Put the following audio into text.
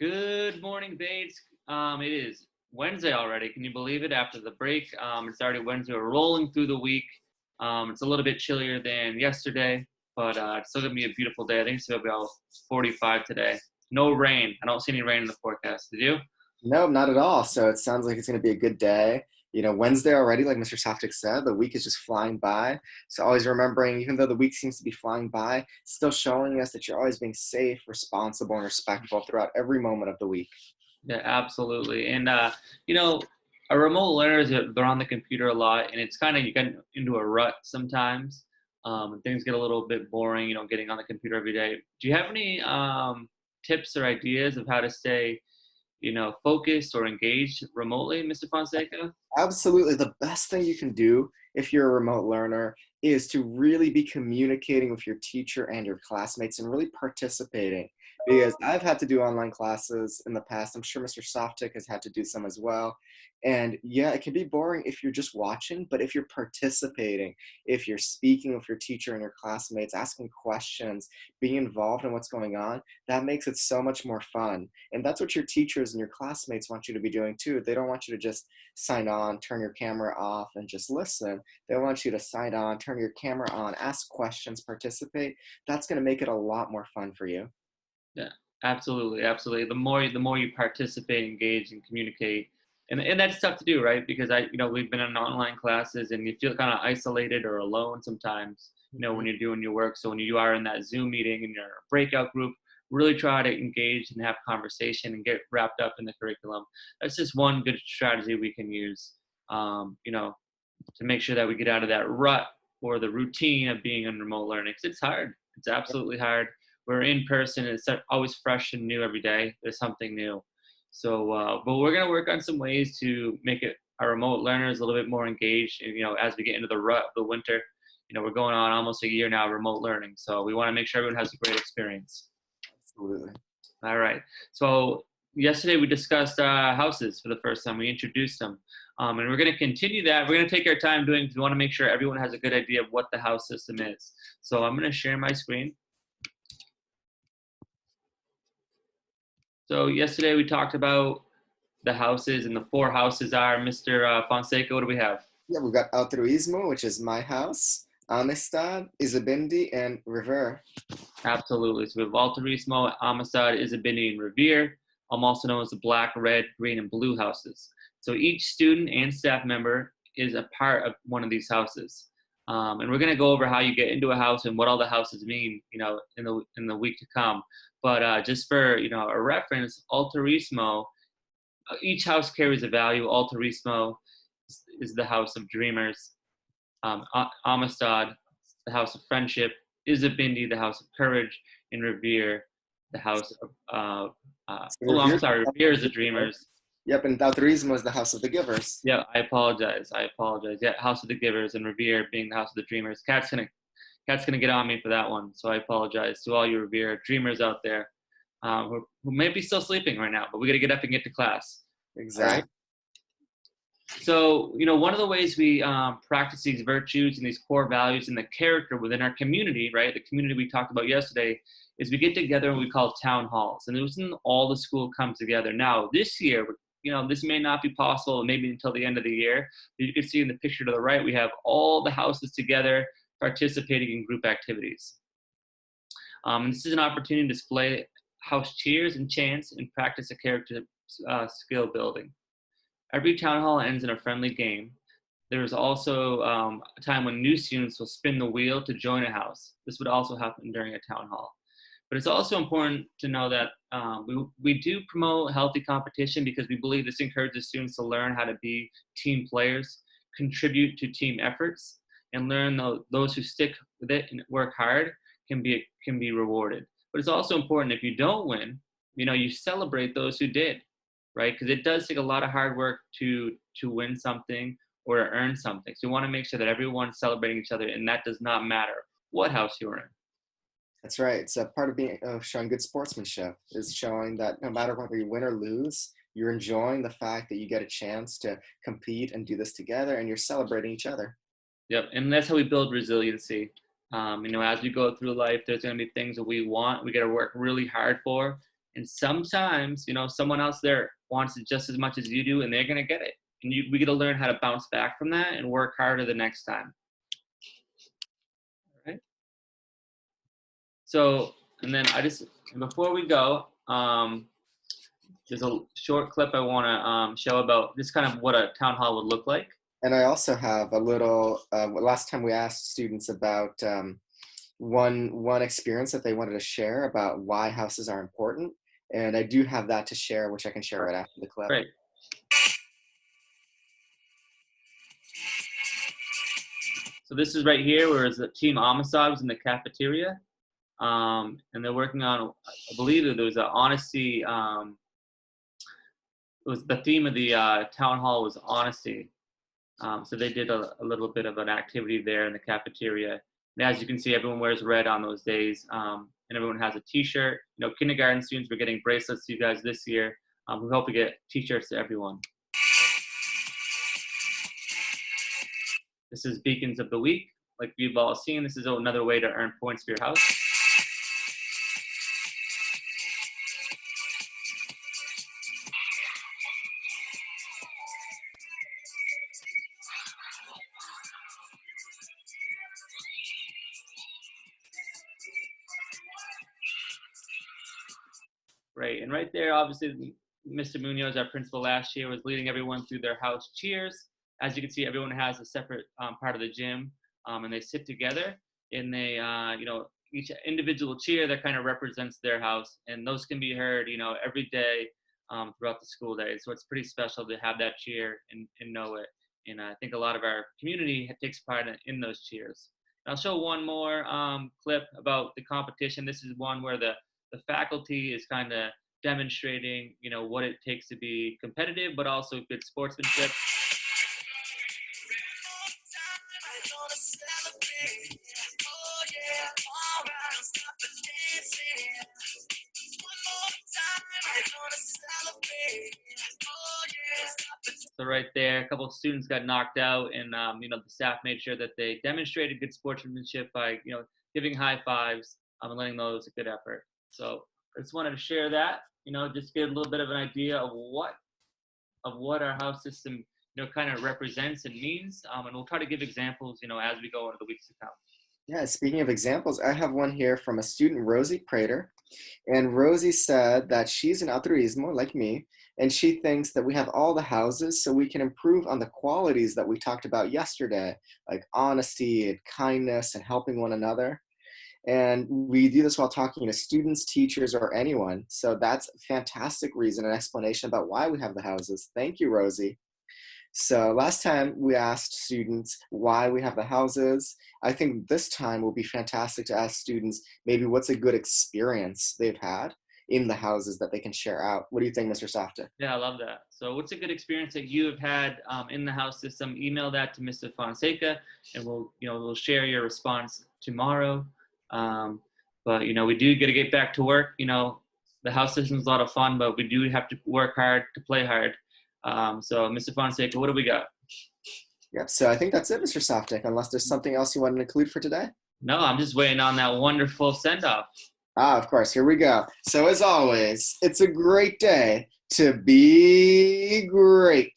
Good morning, Bates. It is Wednesday already. Can you believe it? After the break, it's already Wednesday. We're rolling through the week. It's a little bit chillier than yesterday, but it's still gonna be a beautiful day. I think it's gonna be about 45 today. No rain. I don't see any rain in the forecast. Did you? No, not at all. So it sounds like it's going to be a good day. Wednesday already, like Mr. Softic said, the week is just flying by. So always remembering, even though the week seems to be flying by, still showing us that you're always being safe, responsible, and respectful throughout every moment of the week. Yeah, absolutely. And you know, a remote learners they're on the computer a lot, and it's kind of you get into a rut sometimes. And things get a little bit boring. Getting on the computer every day. Do you have any tips or ideas of how to stay, focused or engaged remotely, Mr. Fonseca? Absolutely. The best thing you can do if you're a remote learner is to really be communicating with your teacher and your classmates and really participating. Because I've had to do online classes in the past. I'm sure Mr. Softic has had to do some as well. And yeah, it can be boring if you're just watching, but if you're participating, if you're speaking with your teacher and your classmates, asking questions, being involved in what's going on, that makes it so much more fun. And that's what your teachers and your classmates want you to be doing too. They don't want you to just sign on, turn your camera off, and just listen. They want you to sign on, turn your camera on, ask questions, participate. That's going to make it a lot more fun for you. Yeah, absolutely, absolutely. The more you participate, engage, and communicate, and that's tough to do, right? Because we've been in online classes, and you feel kind of isolated or alone sometimes. When Mhm. you're doing your work. So when you are in that Zoom meeting and you're in a breakout group, really try to engage and have conversation and get wrapped up in the curriculum. That's just one good strategy we can use. Um, you know, to make sure that we get out of that rut or the routine of being in remote learning. 'Cause it's hard. It's absolutely hard. We're in person. And it's always fresh and new every day. There's something new. So, but we're gonna work on some ways to make it our remote learners a little bit more engaged. And as we get into the rut of the winter, we're going on almost a year now of remote learning. So we want to make sure everyone has a great experience. Absolutely. All right. So yesterday we discussed houses for the first time. We introduced them, and we're going to continue that. We're going to take our time doing because we want to make sure everyone has a good idea of what the house system is. So I'm going to share my screen. So yesterday we talked about the houses, and the four houses are Mr. Fonseca. What do we have? Yeah, we've got Altruismo, which is my house, Amistad, Isabindi, and River. Absolutely. So we have Altarismo, Amistad, Isabini, and Revere, also known as the black, red, green, and blue houses. So each student and staff member is a part of one of these houses. And we're going to go over how you get into a house and what all the houses mean, in the week to come. But just for a reference, Altarismo, each house carries a value. Altarismo is the house of dreamers. Amistad, the house of friendship, Isabindi, the house of courage, and Revere, the house of So I'm Revere, sorry, Revere is the dreamers. yep, and Altruismo is the house of the givers. Yeah, I apologize. I apologize. Yeah, house of the givers and Revere being the house of the dreamers. Cat's gonna get on me for that one, so I apologize to all you Revere dreamers out there, who may be still sleeping right now, but we gotta get up and get to class. All right. Exactly. So, one of the ways we practice these virtues and these core values and the character within our community, right? The community we talked about yesterday, is we get together and we call town halls. And this is all the school comes together. Now, this year, this may not be possible, maybe until the end of the year. But you can see in the picture to the right, we have all the houses together participating in group activities. This is an opportunity to display house cheers and chants and practice a character skill building. Every town hall ends in a friendly game. There is also a time when new students will spin the wheel to join a house. This would also happen during a town hall. But it's also important to know that we do promote healthy competition because we believe this encourages students to learn how to be team players, contribute to team efforts, and learn those who stick with it and work hard can be rewarded. But it's also important if you don't win, you celebrate those who did, right? Because it does take a lot of hard work to win something or to earn something. So we want to make sure that everyone's celebrating each other, and that does not matter what house you're in. That's right. It's a part of being of showing good sportsmanship is showing that no matter whether you win or lose, you're enjoying the fact that you get a chance to compete and do this together, and you're celebrating each other. Yep, and that's how we build resiliency. As we go through life, there's going to be things that we got to work really hard for, And sometimes, someone else there wants it just as much as you do, and they're going to get it. And we get to learn how to bounce back from that and work harder the next time. All right. So, and then before we go, there's a short clip I want to show about just kind of what a town hall would look like. And I also have a little, last time we asked students about one experience that they wanted to share about why houses are important. And I do have that to share, which I can share right after the clip. Great. So this is right here where the team Amistad was in the cafeteria. And they're working on, I believe there was an honesty, it was the theme of the town hall was honesty. So they did a little bit of an activity there in the cafeteria. And as you can see, everyone wears red on those days, and everyone has a t-shirt. Kindergarten students, we're getting bracelets to you guys this year. We hope to get t-shirts to everyone. This is Beacons of the Week. Like you've all seen, this is another way to earn points for your house. Right, and right there, obviously, Mr. Munoz, our principal last year, was leading everyone through their house cheers. As you can see, everyone has a separate part of the gym, and they sit together, and they, each individual cheer that kind of represents their house, and those can be heard, every day throughout the school day. So it's pretty special to have that cheer and know it. And I think a lot of our community takes pride in those cheers. And I'll show one more clip about the competition. This is one where the faculty is kind of demonstrating, what it takes to be competitive, but also good sportsmanship. So right there, a couple of students got knocked out, and the staff made sure that they demonstrated good sportsmanship by giving high fives and letting those a good effort. So I just wanted to share that, just get a little bit of an idea of what our house system kind of represents and means, and we'll try to give examples as we go into the weeks to come. Yeah, speaking of examples, I have one here from a student, Rosie Prater. And Rosie said that she's an altruismo like me, and she thinks that we have all the houses so we can improve on the qualities that we talked about yesterday, like honesty and kindness and helping one another. And we do this while talking to students, teachers, or anyone. So that's a fantastic reason and explanation about why we have the houses. Thank you, Rosie. So last time we asked students why we have the houses. I think this time will be fantastic to ask students maybe what's a good experience they've had in the houses that they can share out. What do you think, Mr. Softic? Yeah, I love that. So what's a good experience that you have had in the house system? Email that to Mr. Fonseca, and we'll share your response tomorrow. But we do got to get back to work. The house system is a lot of fun, but we do have to work hard to play hard. So Mr. Fonseca, what do we got? Yep, so I think that's it, Mr. Softic, unless there's something else you want to include for today. No, I'm just waiting on that wonderful send-off. Of course, here we go. So as always, it's a great day to be great.